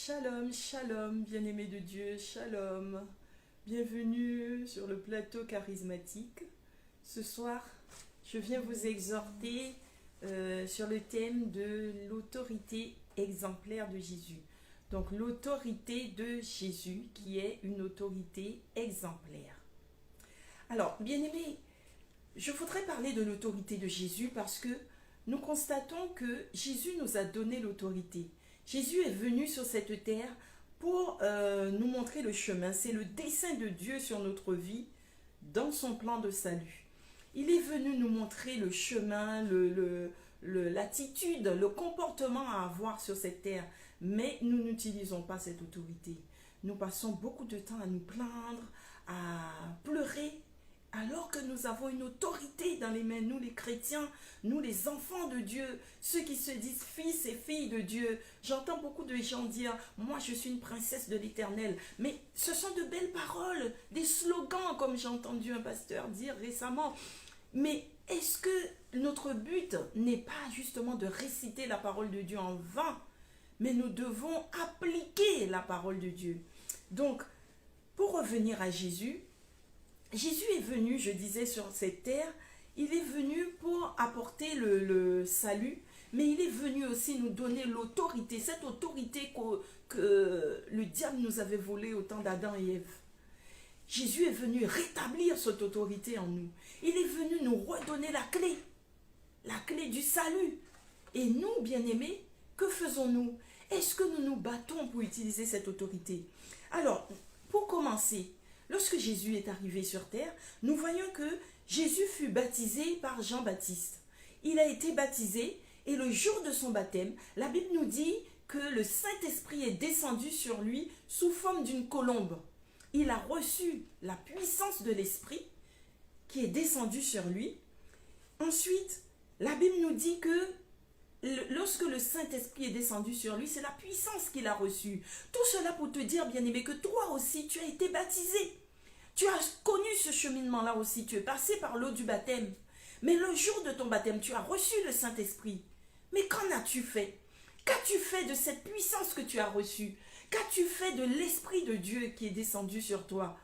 Shalom, shalom, bien-aimés de Dieu, shalom. Bienvenue sur le plateau charismatique. Ce soir, je viens vous exhorter sur le thème de l'autorité exemplaire de Jésus. Donc l'autorité de Jésus qui est une autorité exemplaire. Alors, bien-aimés, je voudrais parler de l'autorité de Jésus parce que nous constatons que Jésus nous a donné l'autorité. Jésus est venu sur cette terre pour nous montrer le chemin. C'est le dessein de Dieu sur notre vie dans son plan de salut. Il est venu nous montrer le chemin, l'attitude, le comportement à avoir sur cette terre. Mais nous n'utilisons pas cette autorité. Nous passons beaucoup de temps à nous plaindre, à pleurer, alors que nous avons une autorité dans les mains, nous les chrétiens, nous les enfants de Dieu, ceux qui se disent fils et filles de Dieu. J'entends beaucoup de gens dire, moi je suis une princesse de l'Éternel. Mais ce sont de belles paroles, des slogans comme j'ai entendu un pasteur dire récemment. Mais est-ce que notre but n'est pas justement de réciter la parole de Dieu en vain, mais nous devons appliquer la parole de Dieu. Donc, pour revenir à Jésus, Jésus est venu, je disais, sur cette terre, il est venu pour apporter le salut, mais il est venu aussi nous donner l'autorité, cette autorité que le diable nous avait volée au temps d'Adam et Ève. Jésus est venu rétablir cette autorité en nous. Il est venu nous redonner la clé du salut. Et nous, bien-aimés, que faisons-nous? Est-ce que nous nous battons pour utiliser cette autorité? Alors, pour commencer, lorsque Jésus est arrivé sur terre, nous voyons que Jésus fut baptisé par Jean-Baptiste. Il a été baptisé et le jour de son baptême, la Bible nous dit que le Saint-Esprit est descendu sur lui sous forme d'une colombe. Il a reçu la puissance de l'Esprit qui est descendue sur lui. Ensuite, la Bible nous dit que lorsque le Saint-Esprit est descendu sur lui, c'est la puissance qu'il a reçue. Tout cela pour te dire, bien-aimé, que toi aussi, tu as été baptisé. Tu as connu ce cheminement-là aussi. Tu es passé par l'eau du baptême. Mais le jour de ton baptême, tu as reçu le Saint-Esprit. Mais qu'en as-tu fait? Qu'as-tu fait de cette puissance que tu as reçue? Qu'as-tu fait de l'Esprit de Dieu qui est descendu sur toi?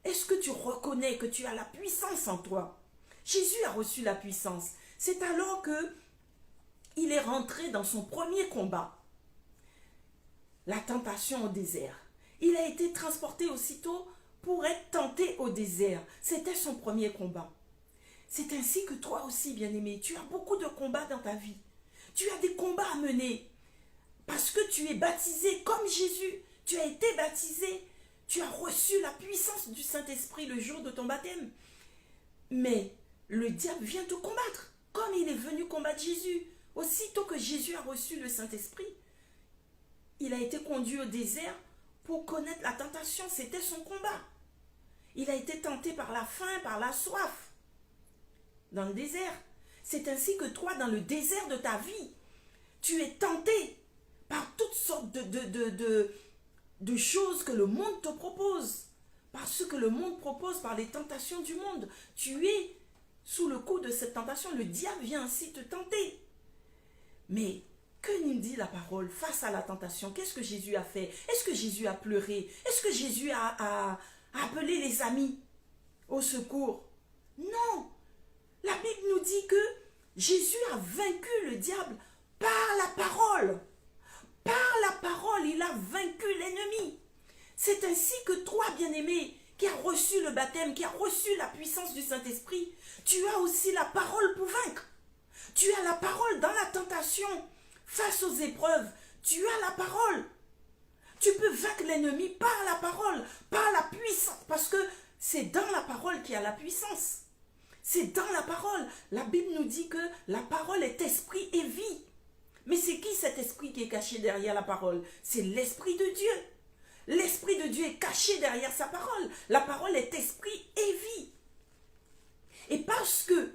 Est-ce que tu reconnais que tu as la puissance en toi? Jésus a reçu la puissance. C'est alors que il est rentré dans son premier combat, la tentation au désert. Il a été transporté aussitôt pour être tenté au désert. C'était son premier combat. C'est ainsi que toi aussi, bien-aimé, tu as beaucoup de combats dans ta vie. Tu as des combats à mener parce que tu es baptisé comme Jésus. Tu as été baptisé. Tu as reçu la puissance du Saint-Esprit le jour de ton baptême. Mais le diable vient te combattre comme il est venu combattre Jésus. Aussitôt que Jésus a reçu le Saint-Esprit, il a été conduit au désert pour connaître la tentation. C'était son combat. Il a été tenté par la faim, par la soif, dans le désert. C'est ainsi que toi, dans le désert de ta vie, tu es tenté par toutes sortes de choses que le monde te propose. Par ce que le monde propose, par les tentations du monde. Tu es sous le coup de cette tentation. Le diable vient ainsi te tenter. Mais que nous dit la parole face à la tentation? Qu'est-ce que Jésus a fait? Est-ce que Jésus a pleuré? Est-ce que Jésus a appelé les amis au secours? Non. La Bible nous dit que Jésus a vaincu le diable par la parole. Par la parole, il a vaincu l'ennemi. C'est ainsi que toi, bien-aimé, qui as reçu le baptême, qui as reçu la puissance du Saint-Esprit, tu as aussi la parole pour vaincre. Tu as la parole dans la tentation, face aux épreuves. Tu as la parole. Tu peux vaincre l'ennemi par la parole, par la puissance. Parce que c'est dans la parole qu'il y a la puissance. C'est dans la parole. La Bible nous dit que la parole est esprit et vie. Mais c'est qui cet esprit qui est caché derrière la parole? C'est l'Esprit de Dieu. L'Esprit de Dieu est caché derrière sa parole. La parole est esprit et vie. Et parce que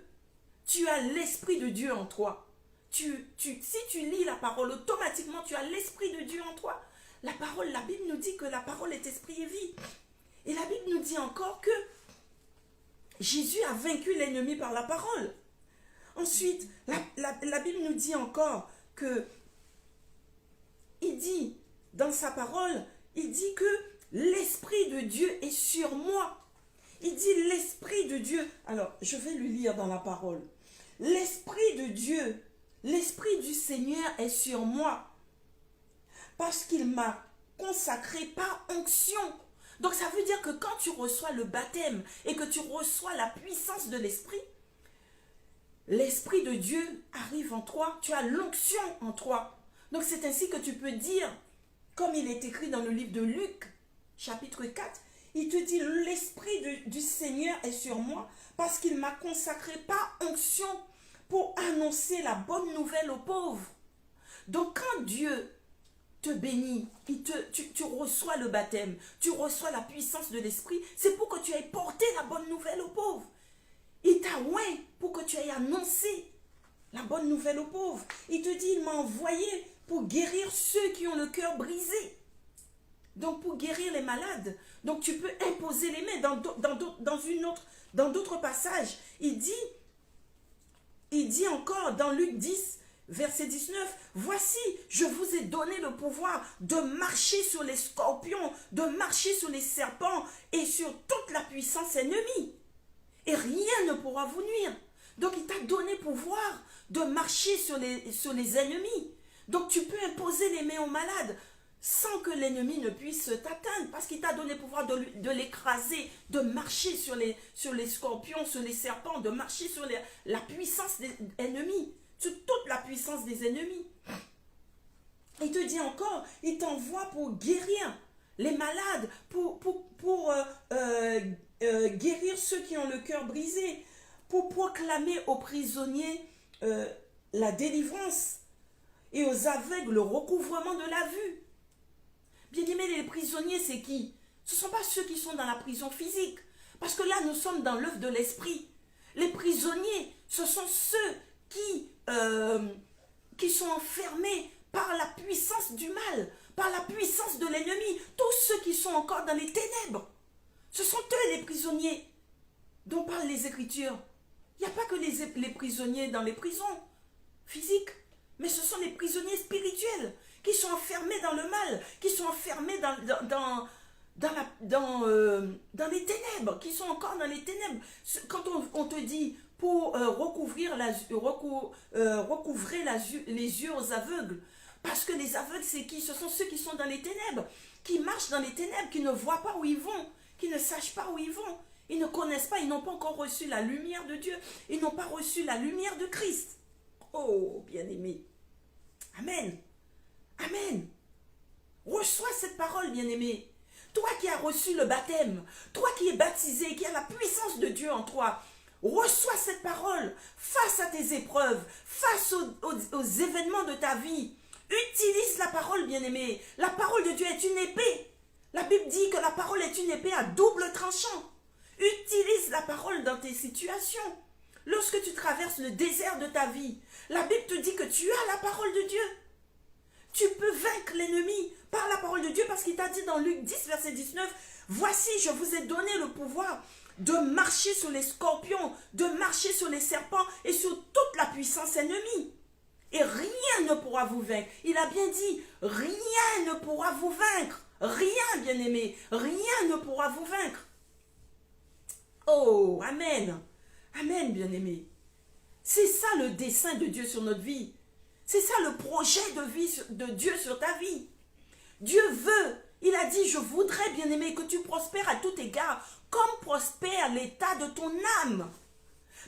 tu as l'Esprit de Dieu en toi. Si tu lis la parole, automatiquement, tu as l'Esprit de Dieu en toi. La parole, la Bible nous dit que la parole est esprit et vie. Et la Bible nous dit encore que Jésus a vaincu l'ennemi par la parole. Ensuite, la Bible nous dit encore que il dit dans sa parole, il dit que l'Esprit de Dieu est sur moi. Il dit l'Esprit de Dieu. Alors, je vais lui lire dans la parole. L'Esprit de Dieu, l'Esprit du Seigneur est sur moi parce qu'il m'a consacré par onction. Donc, ça veut dire que quand tu reçois le baptême et que tu reçois la puissance de l'Esprit, l'Esprit de Dieu arrive en toi. Tu as l'onction en toi. Donc, c'est ainsi que tu peux dire, comme il est écrit dans le livre de Luc, chapitre 4, il te dit, l'Esprit du Seigneur est sur moi parce qu'il m'a consacré par onction pour annoncer la bonne nouvelle aux pauvres. Donc quand Dieu te bénit, tu reçois le baptême, tu reçois la puissance de l'Esprit, c'est pour que tu ailles porter la bonne nouvelle aux pauvres. Il t'a oint pour que tu ailles annoncer la bonne nouvelle aux pauvres. Il te dit, il m'a envoyé pour guérir ceux qui ont le cœur brisé. Donc pour guérir les malades. Donc tu peux imposer les mains. Dans d'autres passages, il dit encore dans Luc 10, verset 19, voici, je vous ai donné le pouvoir de marcher sur les scorpions, de marcher sur les serpents et sur toute la puissance ennemie. Et rien ne pourra vous nuire. Donc il t'a donné pouvoir de marcher sur les ennemis. Donc tu peux imposer les mains aux malades sans que l'ennemi ne puisse t'atteindre, parce qu'il t'a donné le pouvoir de l'écraser, de marcher sur les scorpions, sur les serpents, de marcher sur la puissance des ennemis, sur toute la puissance des ennemis. Il te dit encore, il t'envoie pour guérir les malades, pour guérir ceux qui ont le cœur brisé, pour proclamer aux prisonniers la délivrance et aux aveugles le recouvrement de la vue. Bien-aimés, les prisonniers, c'est qui? Ce ne sont pas ceux qui sont dans la prison physique. Parce que là, nous sommes dans l'œuvre de l'esprit. Les prisonniers, ce sont ceux qui sont enfermés par la puissance du mal, par la puissance de l'ennemi. Tous ceux qui sont encore dans les ténèbres. Ce sont eux les prisonniers dont parlent les Écritures. Il n'y a pas que les prisonniers dans les prisons physiques, mais ce sont les prisonniers spirituels qui sont enfermés dans le mal, qui sont enfermés dans les ténèbres, qui sont encore dans les ténèbres. Quand on te dit pour recouvrer les yeux aux aveugles, parce que les aveugles, c'est qui? Ce sont ceux qui sont dans les ténèbres, qui marchent dans les ténèbres, qui ne voient pas où ils vont, qui ne sachent pas où ils vont. Ils ne connaissent pas, ils n'ont pas encore reçu la lumière de Dieu. Ils n'ont pas reçu la lumière de Christ. Oh, bien-aimé. Amen. Amen. Reçois cette parole, bien-aimé. Toi qui as reçu le baptême, toi qui es baptisé, qui as la puissance de Dieu en toi, reçois cette parole face à tes épreuves, face aux événements de ta vie. Utilise la parole, bien-aimé. La parole de Dieu est une épée. La Bible dit que la parole est une épée à double tranchant. Utilise la parole dans tes situations. Lorsque tu traverses le désert de ta vie, la Bible te dit que tu as la parole de Dieu. Tu peux vaincre l'ennemi par la parole de Dieu parce qu'il t'a dit dans Luc 10, verset 19, « Voici, je vous ai donné le pouvoir de marcher sur les scorpions, de marcher sur les serpents et sur toute la puissance ennemie. Et rien ne pourra vous vaincre. » Il a bien dit, « Rien ne pourra vous vaincre. » Rien, bien-aimé, rien ne pourra vous vaincre. Oh, amen. Amen, bien-aimé. C'est ça le dessein de Dieu sur notre vie. C'est ça le projet de vie de Dieu sur ta vie. Dieu veut, il a dit, je voudrais, bien-aimé, que tu prospères à tout égard, comme prospère l'état de ton âme.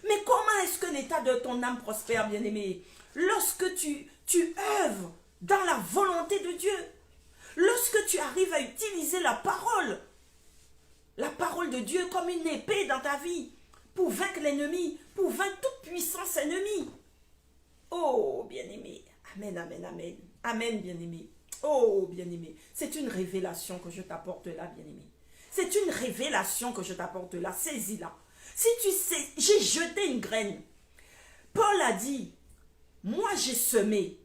Mais comment est-ce que l'état de ton âme prospère, bien-aimé? Lorsque tu œuvres dans la volonté de Dieu. Lorsque tu arrives à utiliser la parole de Dieu comme une épée dans ta vie, pour vaincre l'ennemi, pour vaincre toute puissance ennemie. Oh, bien-aimé. Amen, amen, amen. Amen, bien-aimé. Oh, bien-aimé. C'est une révélation que je t'apporte là, bien-aimé. C'est une révélation que je t'apporte là. Saisis-la. Si tu sais, j'ai jeté une graine. Paul a dit, moi j'ai semé.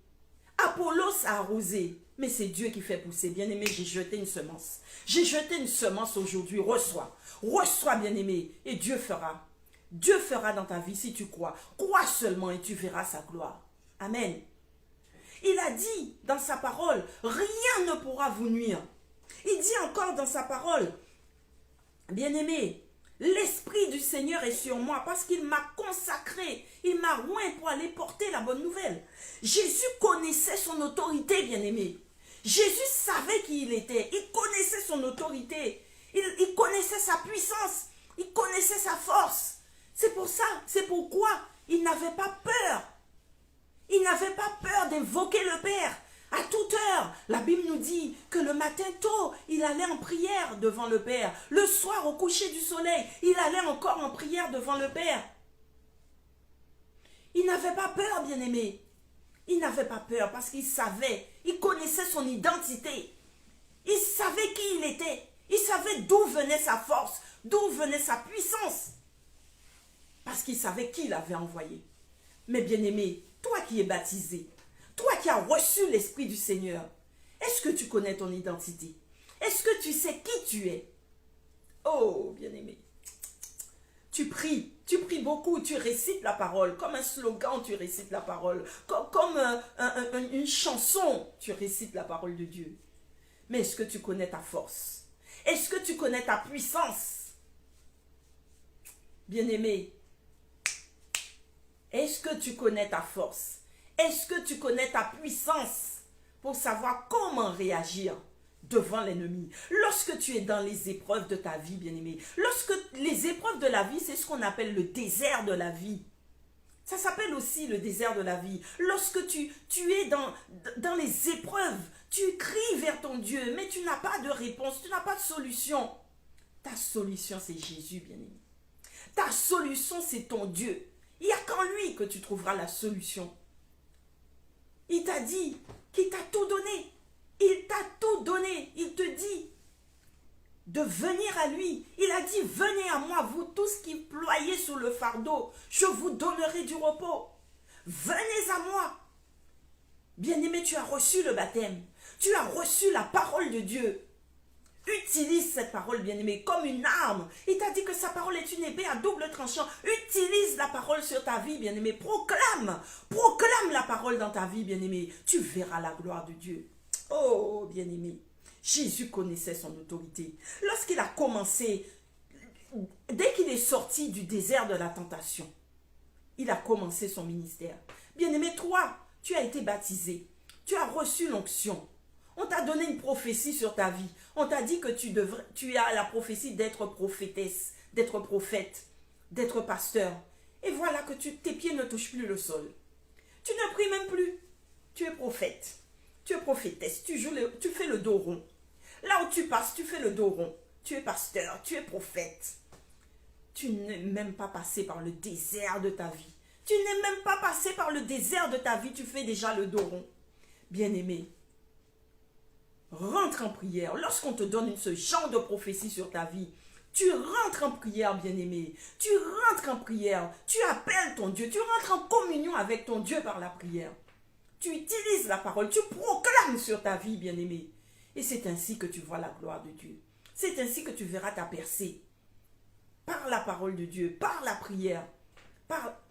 Apollos a arrosé. Mais c'est Dieu qui fait pousser. Bien-aimé, j'ai jeté une semence. J'ai jeté une semence aujourd'hui. Reçois. Reçois, bien-aimé. Et Dieu fera. Dieu fera dans ta vie si tu crois. Crois seulement et tu verras sa gloire. Amen. Il a dit dans sa parole, rien ne pourra vous nuire. Il dit encore dans sa parole, bien-aimé, l'Esprit du Seigneur est sur moi parce qu'il m'a consacré, il m'a oint pour aller porter la bonne nouvelle. Jésus connaissait son autorité, bien-aimé. Jésus savait qui il était, il connaissait son autorité, il connaissait sa puissance, il connaissait sa force. C'est pour ça, c'est pourquoi il n'avait pas peur. Il n'avait pas peur d'invoquer le Père. À toute heure, la Bible nous dit que le matin tôt, il allait en prière devant le Père. Le soir, au coucher du soleil, il allait encore en prière devant le Père. Il n'avait pas peur, bien-aimé. Il n'avait pas peur parce qu'il savait, il connaissait son identité. Il savait qui il était. Il savait d'où venait sa force, d'où venait sa puissance. Parce qu'il savait qui l'avait envoyé. Mais bien-aimé, toi qui es baptisé, toi qui as reçu l'Esprit du Seigneur, est-ce que tu connais ton identité? Est-ce que tu sais qui tu es? Oh, bien-aimé, tu pries beaucoup, tu récites la parole, comme un slogan, tu récites la parole, comme une chanson, tu récites la parole de Dieu. Mais est-ce que tu connais ta force? Est-ce que tu connais ta puissance? Bien-aimé, est-ce que tu connais ta force? Est-ce que tu connais ta puissance pour savoir comment réagir devant l'ennemi? Lorsque tu es dans les épreuves de ta vie, bien-aimé, lorsque les épreuves de la vie, c'est ce qu'on appelle le désert de la vie. Ça s'appelle aussi le désert de la vie. Lorsque tu es dans les épreuves, tu cries vers ton Dieu, mais tu n'as pas de réponse, tu n'as pas de solution. Ta solution, c'est Jésus, bien-aimé. Ta solution, c'est ton Dieu. Il n'y a qu'en lui que tu trouveras la solution. Il t'a dit qu'il t'a tout donné. Il t'a tout donné. Il te dit de venir à lui. Il a dit, venez à moi, vous tous qui ployez sous le fardeau. Je vous donnerai du repos. Venez à moi. Bien-aimé, tu as reçu le baptême. Tu as reçu la parole de Dieu. Utilise cette parole, bien-aimé, comme une arme. Il t'a dit que sa parole est une épée à double tranchant. Utilise la parole sur ta vie, bien-aimé. Proclame la parole dans ta vie, bien-aimé. Tu verras la gloire de Dieu. Oh, bien-aimé, Jésus connaissait son autorité. Lorsqu'il a commencé, dès qu'il est sorti du désert de la tentation, il a commencé son ministère. Bien-aimé, toi, tu as été baptisé. Tu as reçu l'onction. On t'a donné une prophétie sur ta vie. On t'a dit que tu as la prophétie d'être prophétesse, d'être prophète, d'être pasteur. Et voilà que tes pieds ne touchent plus le sol. Tu ne pries même plus. Tu es prophète. Tu es prophétesse. Tu fais le dos rond. Là où tu passes, tu fais le dos rond. Tu es pasteur. Tu es prophète. Tu n'es même pas passé par le désert de ta vie. Tu n'es même pas passé par le désert de ta vie. Tu fais déjà le dos rond. Bien-aimé, rentre en prière. Lorsqu'on te donne ce genre de prophétie sur ta vie, tu rentres en prière, bien-aimé. Tu rentres en prière. Tu appelles ton Dieu. Tu rentres en communion avec ton Dieu par la prière. Tu utilises la parole. Tu proclames sur ta vie, bien-aimé. Et c'est ainsi que tu vois la gloire de Dieu. C'est ainsi que tu verras ta percée. Par la parole de Dieu, par la prière.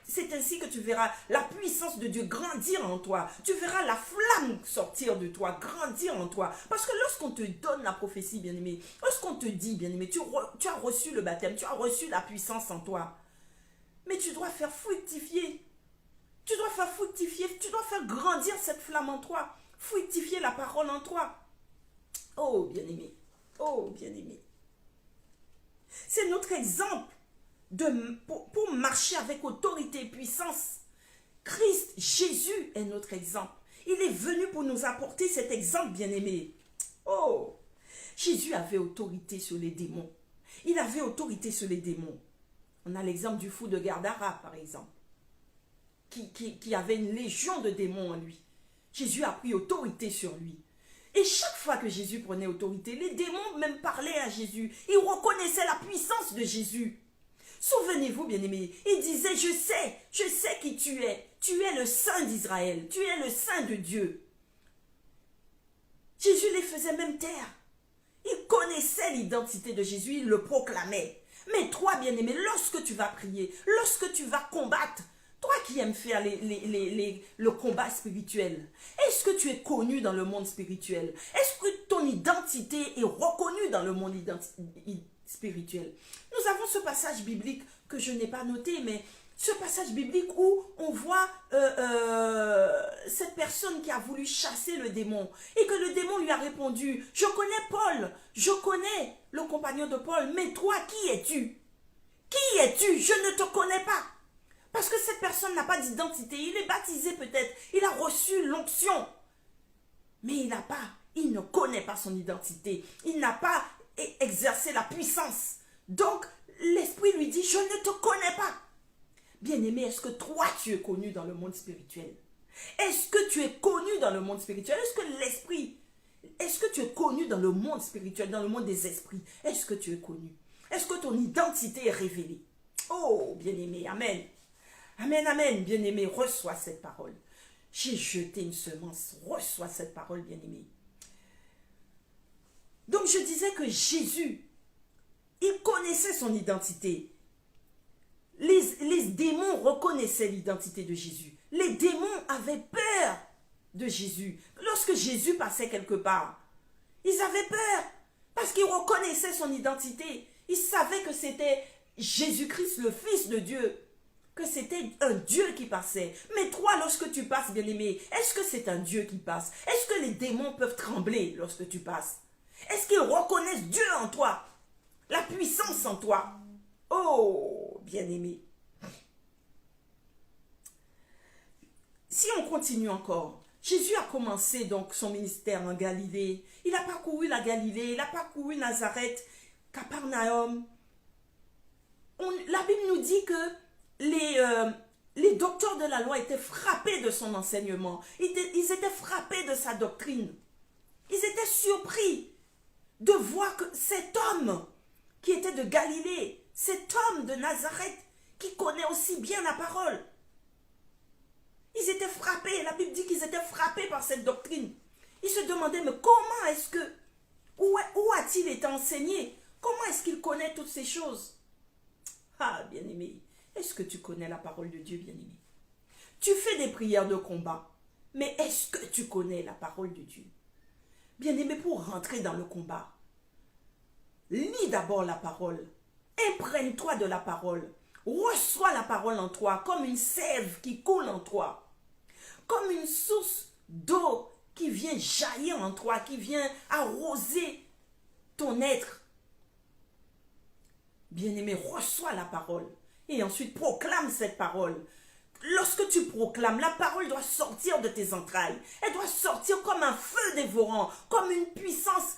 C'est ainsi que tu verras la puissance de Dieu grandir en toi. Tu verras la flamme sortir de toi, grandir en toi. Parce que lorsqu'on te donne la prophétie, bien-aimé, lorsqu'on te dit, bien-aimé, tu as reçu le baptême, tu as reçu la puissance en toi. Mais tu dois faire fructifier. Tu dois faire fructifier, tu dois faire grandir cette flamme en toi. Fructifier la parole en toi. Oh, bien-aimé. Oh, bien-aimé. C'est notre exemple. Pour marcher avec autorité et puissance. Christ, Jésus est notre exemple. Il est venu pour nous apporter cet exemple, bien-aimé. Oh, Jésus avait autorité sur les démons. Il avait autorité sur les démons. On a l'exemple du fou de Gadara, par exemple, qui avait une légion de démons en lui. Jésus a pris autorité sur lui. Et chaque fois que Jésus prenait autorité, les démons même parlaient à Jésus. Ils reconnaissaient la puissance de Jésus. Souvenez-vous, bien-aimés, il disait, je sais qui tu es. Tu es le Saint d'Israël, tu es le Saint de Dieu. Jésus les faisait même taire. Il connaissait l'identité de Jésus, il le proclamait. Mais toi, bien-aimé, lorsque tu vas prier, lorsque tu vas combattre, toi qui aimes faire le combat spirituel, est-ce que tu es connu dans le monde spirituel? Est-ce que ton identité est reconnue dans le monde spirituel? Nous avons ce passage biblique que je n'ai pas noté, mais ce passage biblique où on voit cette personne qui a voulu chasser le démon et que le démon lui a répondu, je connais Paul, je connais le compagnon de Paul, mais toi, qui es-tu? Qui es-tu? Je ne te connais pas. Parce que cette personne n'a pas d'identité. Il est baptisé peut-être. Il a reçu l'onction. Mais il ne connaît pas son identité. Il n'a pas exercé la puissance. Donc, l'Esprit lui dit, je ne te connais pas. Bien-aimé, est-ce que toi, tu es connu dans le monde spirituel? Est-ce que tu es connu dans le monde spirituel? Est-ce que tu es connu dans le monde spirituel, dans le monde des esprits? Est-ce que tu es connu? Est-ce que ton identité est révélée? Oh, bien-aimé, amen. Amen, amen, bien-aimé, reçois cette parole. J'ai jeté une semence, reçois cette parole, bien-aimé. Donc, je disais que Jésus, il connaissait son identité. Les démons reconnaissaient l'identité de Jésus. Les démons avaient peur de Jésus. Lorsque Jésus passait quelque part, ils avaient peur parce qu'ils reconnaissaient son identité. Ils savaient que c'était Jésus-Christ, le Fils de Dieu, que c'était un Dieu qui passait. Mais toi, lorsque tu passes, bien-aimé, est-ce que c'est un Dieu qui passe? Est-ce que les démons peuvent trembler lorsque tu passes? Est-ce qu'ils reconnaissent Dieu en toi? La puissance en toi? Oh, bien-aimé. Si on continue encore, Jésus a commencé donc son ministère en Galilée. Il a parcouru la Galilée, il a parcouru Nazareth, Capernaum. La Bible nous dit que les docteurs de la loi étaient frappés de son enseignement. Ils étaient frappés de sa doctrine. Ils étaient surpris de voir que cet homme qui était de Galilée, cet homme de Nazareth, qui connaît aussi bien la parole. Ils étaient frappés, la Bible dit qu'ils étaient frappés par cette doctrine. Ils se demandaient, mais comment est-ce que, où a-t-il été enseigné? Comment est-ce qu'il connaît toutes ces choses? Ah, bien-aimé, est-ce que tu connais la parole de Dieu, bien-aimé? Tu fais des prières de combat, mais est-ce que tu connais la parole de Dieu? Bien-aimé, pour rentrer dans le combat, lis d'abord la parole. Imprègne-toi de la parole. Reçois la parole en toi comme une sève qui coule en toi. Comme une source d'eau qui vient jaillir en toi, qui vient arroser ton être. Bien-aimé, reçois la parole. Et ensuite proclame cette parole. Lorsque tu proclames, la parole doit sortir de tes entrailles. Elle doit sortir comme un feu dévorant, comme une puissance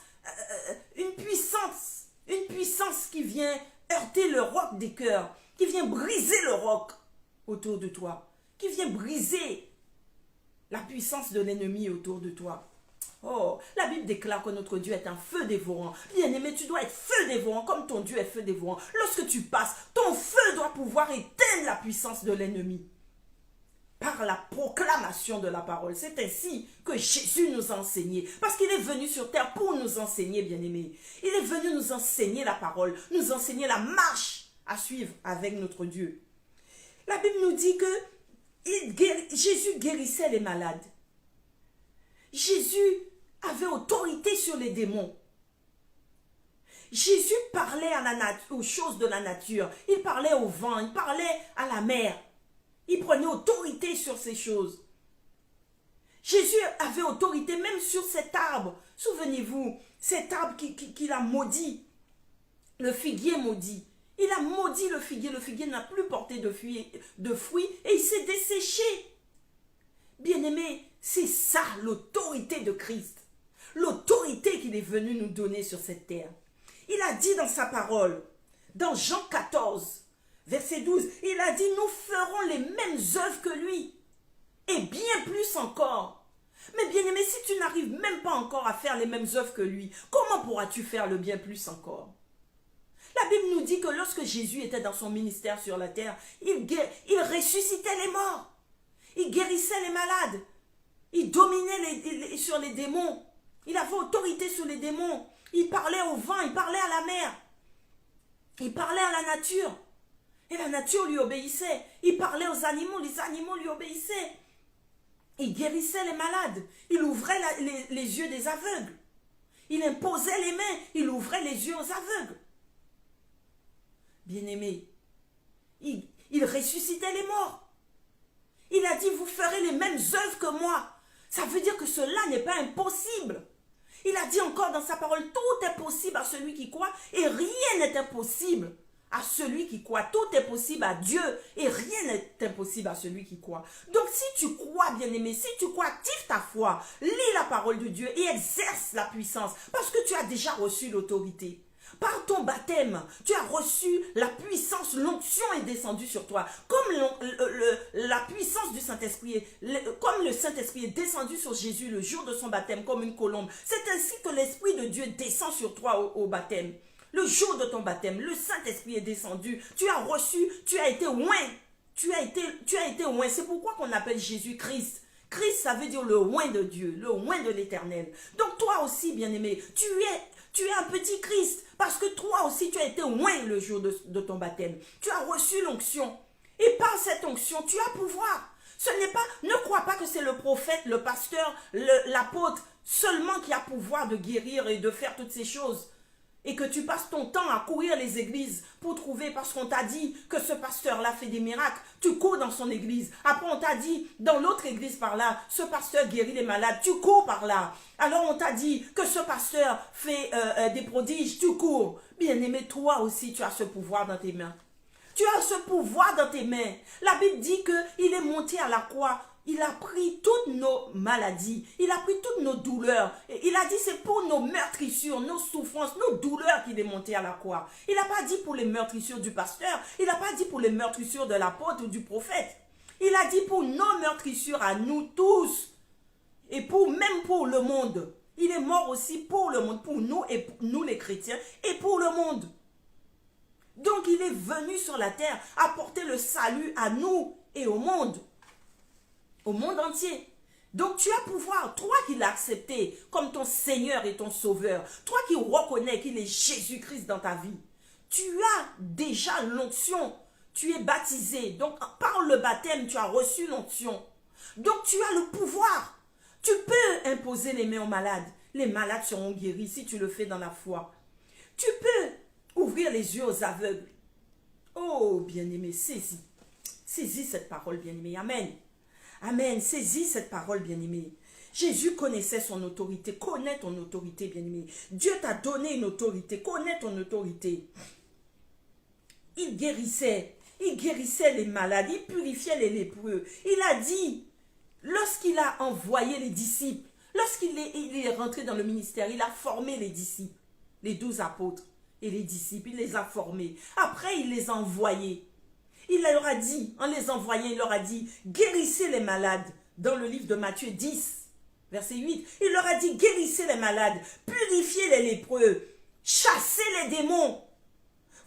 qui vient heurter le roc des cœurs, qui vient briser le roc autour de toi, qui vient briser la puissance de l'ennemi autour de toi. Oh, la Bible déclare que notre Dieu est un feu dévorant. Bien-aimé, tu dois être feu dévorant comme ton Dieu est feu dévorant. Lorsque tu passes, ton feu doit pouvoir éteindre la puissance de l'ennemi. Par la proclamation de la parole. C'est ainsi que Jésus nous a enseigné. Parce qu'il est venu sur terre pour nous enseigner, bien-aimés. Il est venu nous enseigner la parole, nous enseigner la marche à suivre avec notre Dieu. La Bible nous dit que Jésus guérissait les malades. Jésus avait autorité sur les démons. Jésus parlait aux choses de la nature. Il parlait au vent, il parlait à la mer. Il prenait autorité sur ces choses. Jésus avait autorité même sur cet arbre. Souvenez-vous, cet arbre qu'il a maudit. Le figuier maudit. Il a maudit le figuier n'a plus porté de fruits et il s'est desséché. Bien-aimés, c'est ça l'autorité de Christ. L'autorité qu'il est venu nous donner sur cette terre. Il a dit dans sa parole, dans Jean 14, verset 12, il a dit, nous ferons les mêmes œuvres que lui, et bien plus encore. Mais bien-aimé, si tu n'arrives même pas encore à faire les mêmes œuvres que lui, comment pourras-tu faire le bien plus encore? La Bible nous dit que lorsque Jésus était dans son ministère sur la terre, il ressuscitait les morts, il guérissait les malades, il dominait sur les démons, il avait autorité sur les démons, il parlait au vent, il parlait à la mer, il parlait à la nature. Et la nature lui obéissait. Il parlait aux animaux, les animaux lui obéissaient. Il guérissait les malades. Il ouvrait les yeux des aveugles. Il imposait les mains. Il ouvrait les yeux aux aveugles. Bien-aimé, il ressuscitait les morts. Il a dit, vous ferez les mêmes œuvres que moi. Ça veut dire que cela n'est pas impossible. Il a dit encore dans sa parole, tout est possible à celui qui croit et rien n'est impossible à celui qui croit. Tout est possible à Dieu et rien n'est impossible à celui qui croit. Donc si tu crois, bien-aimé, si tu crois, active ta foi, lis la parole de Dieu et exerce la puissance parce que tu as déjà reçu l'autorité. Par ton baptême, tu as reçu la puissance, l'onction est descendue sur toi. Comme la puissance du Saint-Esprit, comme le Saint-Esprit est descendu sur Jésus le jour de son baptême comme une colombe. C'est ainsi que l'Esprit de Dieu descend sur toi au baptême. Le jour de ton baptême, le Saint-Esprit est descendu. Tu as reçu, tu as été oint. Tu as été oint. C'est pourquoi qu'on appelle Jésus Christ. Christ, ça veut dire le oint de Dieu, le oint de l'Éternel. Donc toi aussi, bien-aimé, tu es un petit Christ parce que toi aussi, tu as été oint le jour de ton baptême. Tu as reçu l'onction. Et par cette onction, tu as pouvoir. Ce n'est pas, ne crois pas que c'est le prophète, le pasteur, l'apôtre seulement qui a pouvoir de guérir et de faire toutes ces choses. Et que tu passes ton temps à courir les églises pour trouver, parce qu'on t'a dit que ce pasteur-là fait des miracles, tu cours dans son église. Après, on t'a dit, dans l'autre église par là, ce pasteur guérit les malades, tu cours par là. Alors, on t'a dit que ce pasteur fait des prodiges, tu cours. Bien-aimé, toi aussi, tu as ce pouvoir dans tes mains. Tu as ce pouvoir dans tes mains. La Bible dit qu'il est monté à la croix. Il a pris toutes nos maladies. Il a pris toutes nos douleurs. Et il a dit c'est pour nos meurtrissures, nos souffrances, nos douleurs qu'il est monté à la croix. Il n'a pas dit pour les meurtrissures du pasteur. Il n'a pas dit pour les meurtrissures de l'apôtre ou du prophète. Il a dit pour nos meurtrissures à nous tous. Et même pour le monde. Il est mort aussi pour le monde. Pour nous et pour nous les chrétiens. Et pour le monde. Donc il est venu sur la terre apporter le salut à nous et au monde. Au monde entier. Donc tu as pouvoir, toi qui l'as accepté comme ton Seigneur et ton Sauveur, toi qui reconnais qu'il est Jésus-Christ dans ta vie, tu as déjà l'onction, tu es baptisé, donc par le baptême tu as reçu l'onction. Donc tu as le pouvoir, tu peux imposer les mains aux malades, les malades seront guéris si tu le fais dans la foi. Tu peux ouvrir les yeux aux aveugles. Oh bien-aimé, saisis cette parole bien-aimé, amen. Amen. Saisis cette parole, bien-aimé. Jésus connaissait son autorité. Connais ton autorité, bien-aimé. Dieu t'a donné une autorité. Connais ton autorité. Il guérissait les malades. Il purifiait les lépreux. Il a dit, lorsqu'il a envoyé les disciples, lorsqu'il est rentré dans le ministère, il a formé les disciples, les 12 apôtres et les disciples. Il les a formés. Après, il les a envoyés. Il leur a dit, en les envoyant, il leur a dit, guérissez les malades. Dans le livre de Matthieu 10, verset 8, il leur a dit, guérissez les malades, purifiez les lépreux, chassez les démons.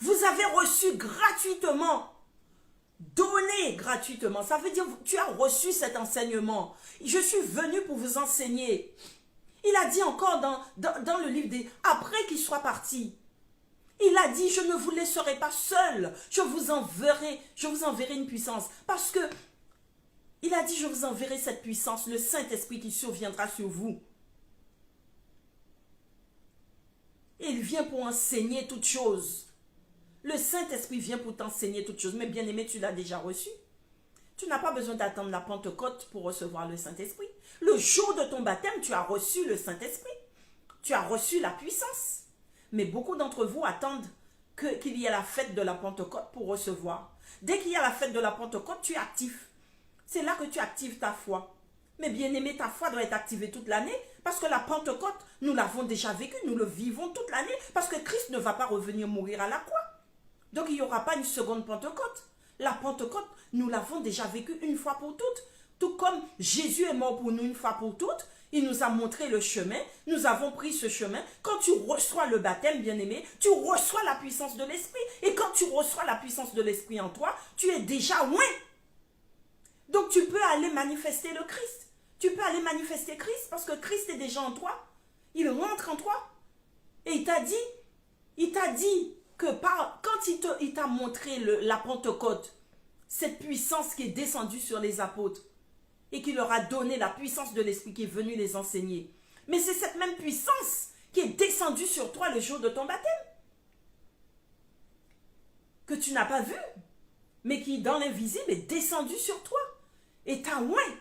Vous avez reçu gratuitement, donné gratuitement. Ça veut dire, tu as reçu cet enseignement. Je suis venu pour vous enseigner. Il a dit encore dans le livre des... Après qu'il soit parti, il a dit, je ne vous laisserai pas seul, je vous enverrai une puissance. Parce que, il a dit, je vous enverrai cette puissance, le Saint-Esprit qui surviendra sur vous. Et il vient pour enseigner toutes choses. Le Saint-Esprit vient pour t'enseigner toutes choses. Mais bien aimé, tu l'as déjà reçu. Tu n'as pas besoin d'attendre la Pentecôte pour recevoir le Saint-Esprit. Le jour de ton baptême, tu as reçu le Saint-Esprit. Tu as reçu la puissance. Mais beaucoup d'entre vous attendent qu'il y ait la fête de la Pentecôte pour recevoir. Dès qu'il y a la fête de la Pentecôte, tu es actif. C'est là que tu actives ta foi. Mais bien aimé, ta foi doit être activée toute l'année parce que la Pentecôte, nous l'avons déjà vécue, nous le vivons toute l'année parce que Christ ne va pas revenir mourir à la croix. Donc il n'y aura pas une seconde Pentecôte. La Pentecôte, nous l'avons déjà vécue une fois pour toutes. Tout comme Jésus est mort pour nous une fois pour toutes, il nous a montré le chemin, nous avons pris ce chemin. Quand tu reçois le baptême, bien-aimé, tu reçois la puissance de l'Esprit. Et quand tu reçois la puissance de l'Esprit en toi, tu es déjà loin. Donc tu peux aller manifester le Christ. Tu peux aller manifester Christ parce que Christ est déjà en toi. Il rentre en toi. Et il t'a dit, que quand il t'a montré la Pentecôte, cette puissance qui est descendue sur les apôtres et qui leur a donné la puissance de l'Esprit qui est venu les enseigner. Mais c'est cette même puissance qui est descendue sur toi le jour de ton baptême, que tu n'as pas vu, mais qui dans l'invisible est descendue sur toi et t'a oint.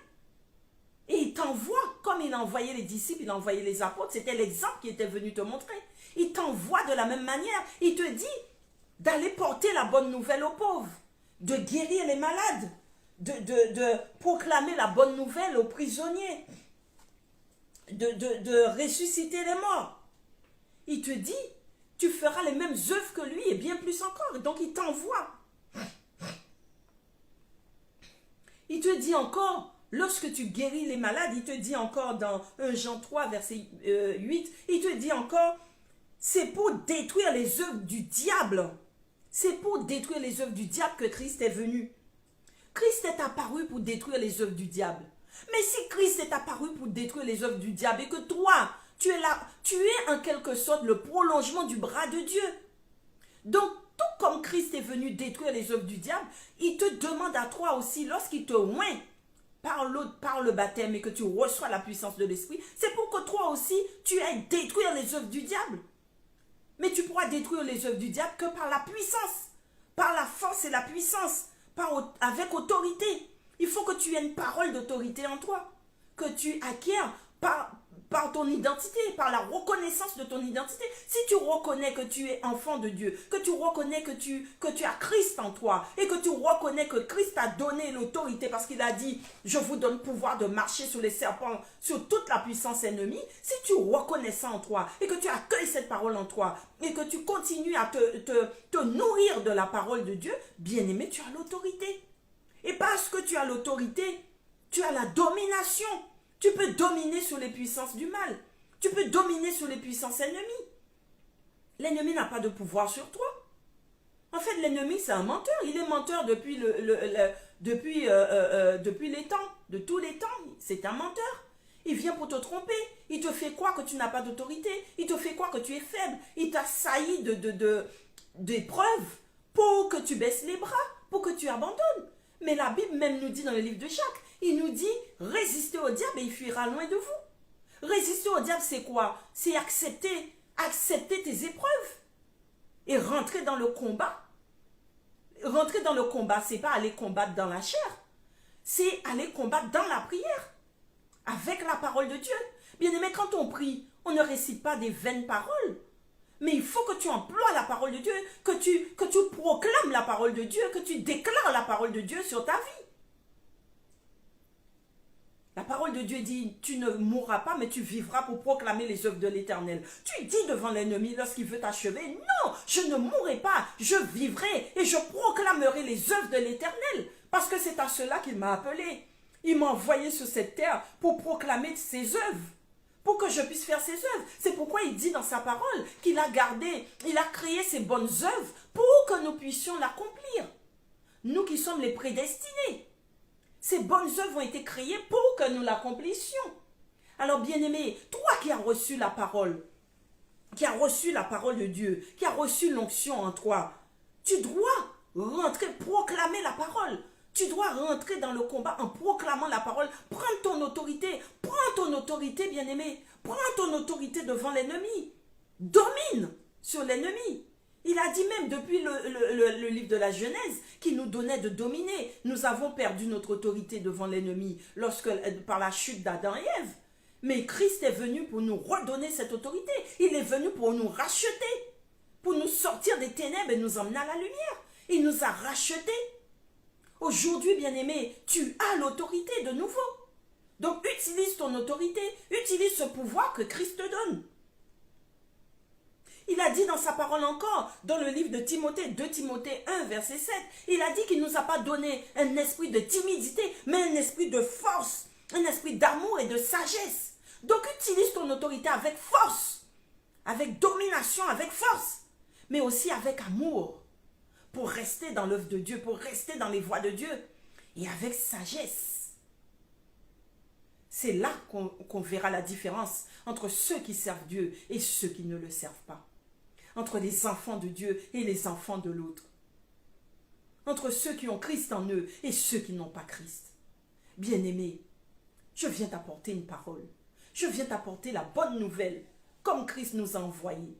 Et il t'envoie, comme il a envoyé les disciples, il a envoyé les apôtres, c'était l'exemple qu'il était venu te montrer. Il t'envoie de la même manière. Il te dit d'aller porter la bonne nouvelle aux pauvres, de guérir les malades, de proclamer la bonne nouvelle aux prisonniers, de ressusciter les morts. Il te dit, tu feras les mêmes œuvres que lui et bien plus encore. Donc il t'envoie. Il te dit encore, lorsque tu guéris les malades, il te dit encore dans 1 Jean 3, verset 8, il te dit encore, c'est pour détruire les œuvres du diable. C'est pour détruire les œuvres du diable que Christ est venu. Christ est apparu pour détruire les œuvres du diable. Mais si Christ est apparu pour détruire les œuvres du diable et que toi, tu es là, tu es en quelque sorte le prolongement du bras de Dieu. Donc, tout comme Christ est venu détruire les œuvres du diable, il te demande à toi aussi, lorsqu'il te oint par le baptême et que tu reçois la puissance de l'Esprit, c'est pour que toi aussi, tu ailles détruire les œuvres du diable. Mais tu pourras détruire les œuvres du diable que par la puissance, par la force et la puissance, avec autorité. Il faut que tu aies une parole d'autorité en toi, que tu acquiers par ton identité, par la reconnaissance de ton identité. Si tu reconnais que tu es enfant de Dieu, que tu reconnais que tu as Christ en toi et que tu reconnais que Christ t'a donné l'autorité parce qu'il a dit « Je vous donne pouvoir de marcher sur les serpents, sur toute la puissance ennemie », si tu reconnais ça en toi et que tu accueilles cette parole en toi et que tu continues à te nourrir de la parole de Dieu, bien-aimé, tu as l'autorité. Et parce que tu as l'autorité, tu as la domination. Tu peux dominer sur les puissances du mal. Tu peux dominer sur les puissances ennemies. L'ennemi n'a pas de pouvoir sur toi. En fait, l'ennemi, c'est un menteur. Il est menteur depuis les temps, de tous les temps. C'est un menteur. Il vient pour te tromper. Il te fait croire que tu n'as pas d'autorité. Il te fait croire que tu es faible. Il t'assaillit d'épreuves pour que tu baisses les bras, pour que tu abandonnes. Mais la Bible même nous dit dans le livre de Jacques, il nous dit, résistez au diable et il fuira loin de vous. Résister au diable, c'est quoi? C'est accepter tes épreuves et rentrer dans le combat. Rentrer dans le combat, c'est pas aller combattre dans la chair, c'est aller combattre dans la prière, avec la parole de Dieu. Bien aimé, quand on prie, on ne récite pas des vaines paroles. Mais il faut que tu emploies la parole de Dieu, que tu proclames la parole de Dieu, que tu déclares la parole de Dieu sur ta vie. La parole de Dieu dit, tu ne mourras pas, mais tu vivras pour proclamer les œuvres de l'Éternel. Tu dis devant l'ennemi lorsqu'il veut t'achever, non, je ne mourrai pas, je vivrai et je proclamerai les œuvres de l'Éternel. Parce que c'est à cela qu'il m'a appelé. Il m'a envoyé sur cette terre pour proclamer ses œuvres, pour que je puisse faire ses œuvres. C'est pourquoi il dit dans sa parole qu'il a gardé, il a créé ses bonnes œuvres pour que nous puissions l'accomplir. Nous qui sommes les prédestinés. Ces bonnes œuvres ont été créées pour que nous l'accomplissions. Alors bien-aimé, toi qui as reçu la parole de Dieu, qui as reçu l'onction en toi, tu dois rentrer, proclamer la parole. Tu dois rentrer dans le combat en proclamant la parole. Prends ton autorité, bien-aimé. Prends ton autorité devant l'ennemi. Domine sur l'ennemi. Il a dit même depuis le livre de la Genèse qu'il nous donnait de dominer. Nous avons perdu notre autorité devant l'ennemi par la chute d'Adam et Ève. Mais Christ est venu pour nous redonner cette autorité. Il est venu pour nous racheter, pour nous sortir des ténèbres et nous emmener à la lumière. Il nous a rachetés. Aujourd'hui, bien-aimé, tu as l'autorité de nouveau. Donc utilise ton autorité, utilise ce pouvoir que Christ te donne. Il a dit dans sa parole encore, dans le livre de Timothée, 2 Timothée 1, verset 7, il a dit qu'il ne nous a pas donné un esprit de timidité, mais un esprit de force, un esprit d'amour et de sagesse. Donc utilise ton autorité avec force, avec domination, avec force, mais aussi avec amour, pour rester dans l'œuvre de Dieu, pour rester dans les voies de Dieu, et avec sagesse. C'est là qu'on verra la différence entre ceux qui servent Dieu et ceux qui ne le servent pas. entre les enfants de Dieu et les enfants de l'autre. Entre ceux qui ont Christ en eux et ceux qui n'ont pas Christ. Bien-aimé, je viens t'apporter une parole. Je viens t'apporter la bonne nouvelle, comme Christ nous a envoyé.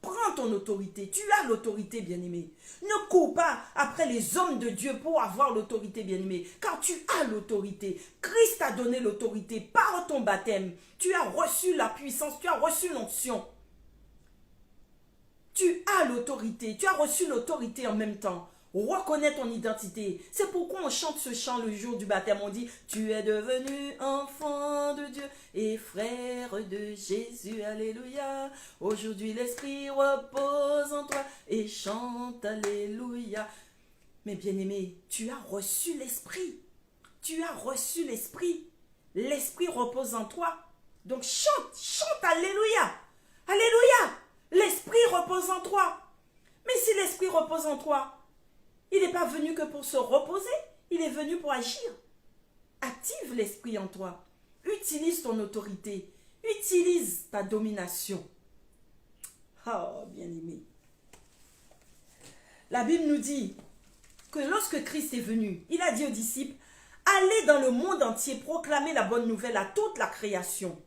Prends ton autorité. Tu as l'autorité, bien-aimé. Ne cours pas après les hommes de Dieu pour avoir l'autorité, bien-aimé. Car tu as l'autorité. Christ t'a donné l'autorité par ton baptême. Tu as reçu la puissance, tu as reçu l'onction. Tu as l'autorité. Tu as reçu l'autorité en même temps. Reconnais ton identité. C'est pourquoi on chante ce chant le jour du baptême. On dit, tu es devenu enfant de Dieu et frère de Jésus. Alléluia. Aujourd'hui l'Esprit repose en toi et chante Alléluia. Mais bien-aimé, tu as reçu l'Esprit. Tu as reçu l'Esprit. L'Esprit repose en toi. Donc chante, chante Alléluia. Alléluia. L'Esprit repose en toi. Mais si l'Esprit repose en toi, il n'est pas venu que pour se reposer, il est venu pour agir. Active l'esprit en toi. Utilise ton autorité. Utilise ta domination. Oh, bien-aimé. La Bible nous dit que lorsque Christ est venu, il a dit aux disciples, allez dans le monde entier proclamer la bonne nouvelle à toute la création.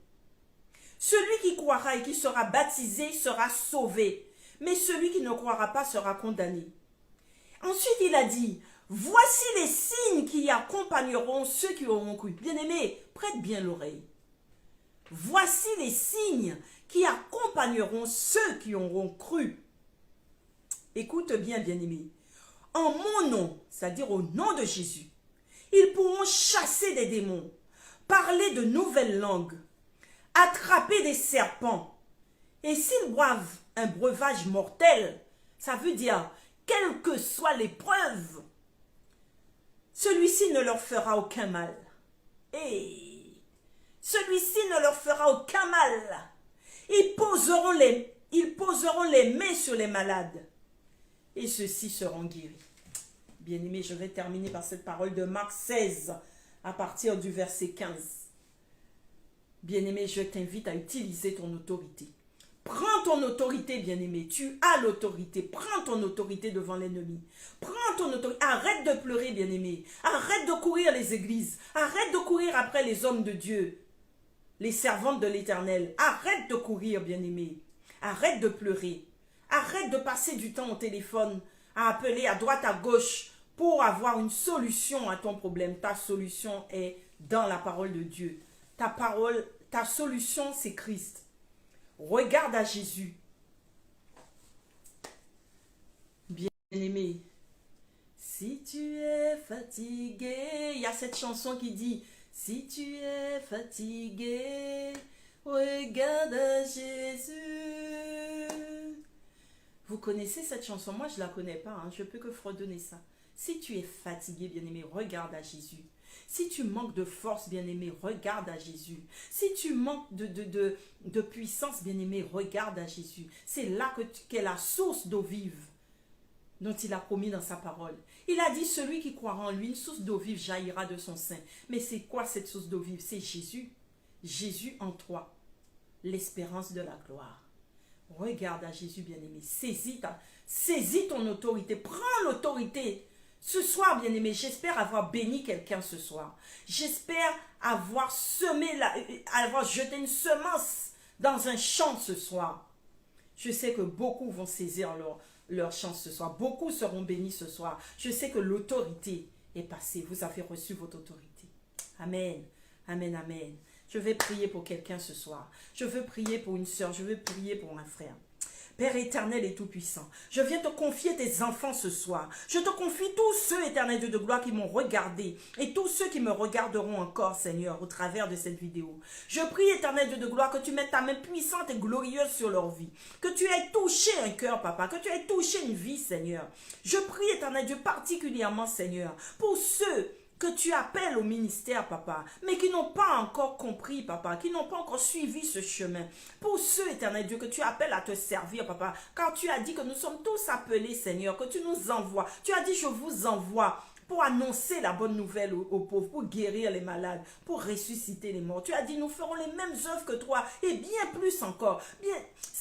Celui qui croira et qui sera baptisé sera sauvé, mais celui qui ne croira pas sera condamné. Ensuite, il a dit, voici les signes qui accompagneront ceux qui auront cru. Bien-aimé, prête bien l'oreille. Voici les signes qui accompagneront ceux qui auront cru. Écoute bien, bien-aimé. En mon nom, c'est-à-dire au nom de Jésus, ils pourront chasser des démons, parler de nouvelles langues, attraper des serpents. Et s'ils boivent un breuvage mortel, ça veut dire quelle que soit l'épreuve, celui-ci ne leur fera aucun mal. Et celui-ci ne leur fera aucun mal. Ils poseront les mains sur les malades et ceux-ci seront guéris. Bien-aimé, je vais terminer par cette parole de Marc 16 à partir du verset 15. Bien-aimé, je t'invite à utiliser ton autorité. Prends ton autorité, bien-aimé. Tu as l'autorité. Prends ton autorité devant l'ennemi. Prends ton autorité. Arrête de pleurer, bien-aimé. Arrête de courir les églises. Arrête de courir après les hommes de Dieu, les servantes de l'Éternel. Arrête de courir, bien-aimé. Arrête de pleurer. Arrête de passer du temps au téléphone à appeler à droite, à gauche pour avoir une solution à ton problème. Ta solution est dans la parole de Dieu. Ta solution, c'est Christ. Regarde à Jésus. Bien-aimé, si tu es fatigué, il y a cette chanson qui dit, si tu es fatigué, regarde à Jésus. Vous connaissez cette chanson? Moi, je ne la connais pas, hein. Je ne peux que fredonner ça. Si tu es fatigué, bien-aimé, regarde à Jésus. Si tu manques de force, bien-aimé, regarde à Jésus. Si tu manques de puissance, bien-aimé, regarde à Jésus. C'est là qu'est la source d'eau vive dont il a promis dans sa parole. Il a dit, celui qui croira en lui, une source d'eau vive jaillira de son sein. Mais c'est quoi cette source d'eau vive? C'est Jésus. Jésus en toi, l'espérance de la gloire. Regarde à Jésus, bien-aimé. Saisis ton autorité. Prends l'autorité. Ce soir, bien-aimé, j'espère avoir béni quelqu'un ce soir. J'espère avoir avoir jeté une semence dans un champ ce soir. Je sais que beaucoup vont saisir leur chance ce soir. Beaucoup seront bénis ce soir. Je sais que l'autorité est passée. Vous avez reçu votre autorité. Amen. Amen, amen. Je vais prier pour quelqu'un ce soir. Je veux prier pour une soeur. Je veux prier pour un frère. Père éternel et tout-puissant, je viens te confier tes enfants ce soir. Je te confie tous ceux, éternel Dieu de gloire, qui m'ont regardé et tous ceux qui me regarderont encore, Seigneur, au travers de cette vidéo. Je prie, éternel Dieu de gloire, que tu mettes ta main puissante et glorieuse sur leur vie. Que tu aies touché un cœur, papa. Que tu aies touché une vie, Seigneur. Je prie, éternel Dieu, particulièrement, Seigneur, pour ceux que tu appelles au ministère, papa, mais qui n'ont pas encore compris, papa, qui n'ont pas encore suivi ce chemin. Pour ceux, éternel Dieu, que tu appelles à te servir, papa, car tu as dit que nous sommes tous appelés, Seigneur, que tu nous envoies. Tu as dit, je vous envoie pour annoncer la bonne nouvelle aux pauvres, pour guérir les malades, pour ressusciter les morts. Tu as dit, nous ferons les mêmes œuvres que toi, et bien plus encore. Bien,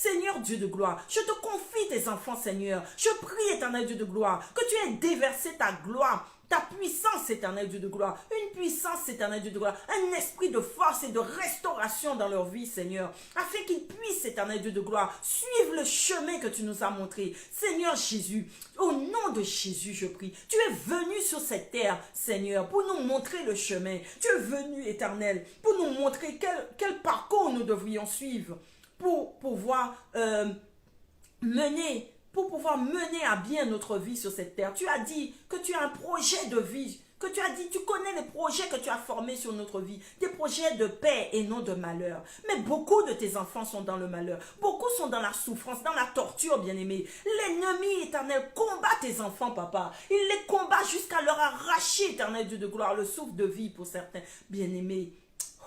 Seigneur Dieu de gloire, je te confie tes enfants, Seigneur. Je prie, éternel Dieu de gloire, que tu aies déversé ta gloire, ta puissance, éternel Dieu de gloire, une puissance, éternel Dieu de gloire, un esprit de force et de restauration dans leur vie, Seigneur, afin qu'ils puissent, éternel Dieu de gloire, suivre le chemin que tu nous as montré. Seigneur Jésus, au nom de Jésus, je prie, tu es venu sur cette terre, Seigneur, pour nous montrer le chemin. Tu es venu, éternel, pour nous montrer quel parcours nous devrions suivre pour pouvoir mener à bien notre vie sur cette terre. Tu as dit que tu as un projet de vie, que tu as dit, tu connais les projets que tu as formés sur notre vie, des projets de paix et non de malheur. Mais beaucoup de tes enfants sont dans le malheur, beaucoup sont dans la souffrance, dans la torture, bien-aimé. L'ennemi éternel combat tes enfants, papa. Il les combat jusqu'à leur arracher, éternel Dieu de gloire, le souffle de vie pour certains, bien-aimés.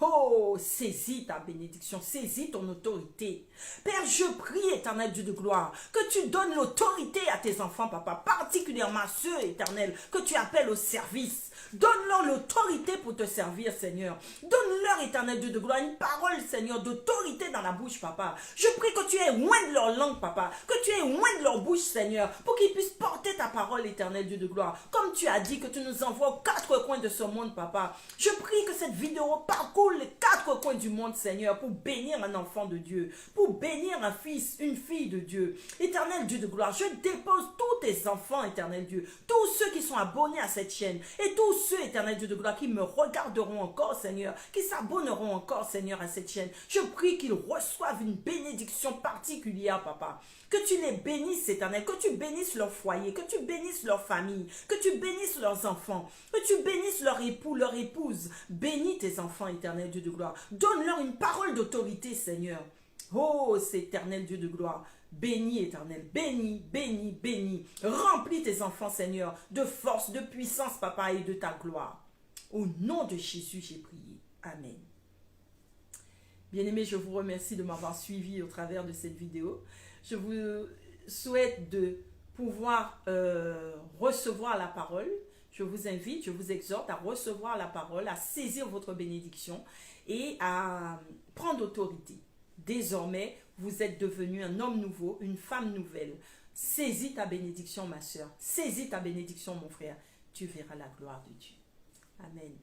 Oh, saisis ta bénédiction, saisis ton autorité. Père, je prie, éternel Dieu de gloire, que tu donnes l'autorité à tes enfants, papa, particulièrement à ceux, éternel, que tu appelles au service. Donne-leur l'autorité pour te servir, Seigneur. Donne-leur, éternel Dieu de gloire, une parole, Seigneur, d'autorité dans la bouche, papa. Je prie que tu aies loin de leur langue, papa, que tu aies loin de leur bouche, Seigneur, pour qu'ils puissent porter ta parole, éternel Dieu de gloire. Comme tu as dit que tu nous envoies aux quatre coins de ce monde, papa. Je prie que cette vidéo parcourt les quatre coins du monde, Seigneur, pour bénir un enfant de Dieu, pour bénir un fils, une fille de Dieu. Éternel Dieu de gloire, je dépose tous tes enfants, éternel Dieu, tous ceux qui sont abonnés à cette chaîne, et tous ceux, éternel Dieu de gloire, qui me regarderont encore, Seigneur, qui s'abonneront encore, Seigneur, à cette chaîne. Je prie qu'ils reçoivent une bénédiction particulière, papa. Que tu les bénisses, éternel, que tu bénisses leur foyer, que tu bénisses leur famille, que tu bénisses leurs enfants, que tu bénisses leur époux, leur épouse. Bénis tes enfants, éternel Dieu de gloire. Donne-leur une parole d'autorité, Seigneur. Oh, c'est éternel Dieu de gloire. Bénis, éternel, bénis, bénis, bénis. Remplis tes enfants, Seigneur, de force, de puissance, papa, et de ta gloire. Au nom de Jésus, j'ai prié. Amen. Bien-aimés, je vous remercie de m'avoir suivi au travers de cette vidéo. Je vous souhaite de pouvoir recevoir la parole. Je vous invite, je vous exhorte à recevoir la parole, à saisir votre bénédiction et à prendre autorité. Désormais, vous êtes devenu un homme nouveau, une femme nouvelle. Saisis ta bénédiction, ma soeur. Saisis ta bénédiction, mon frère. Tu verras la gloire de Dieu. Amen.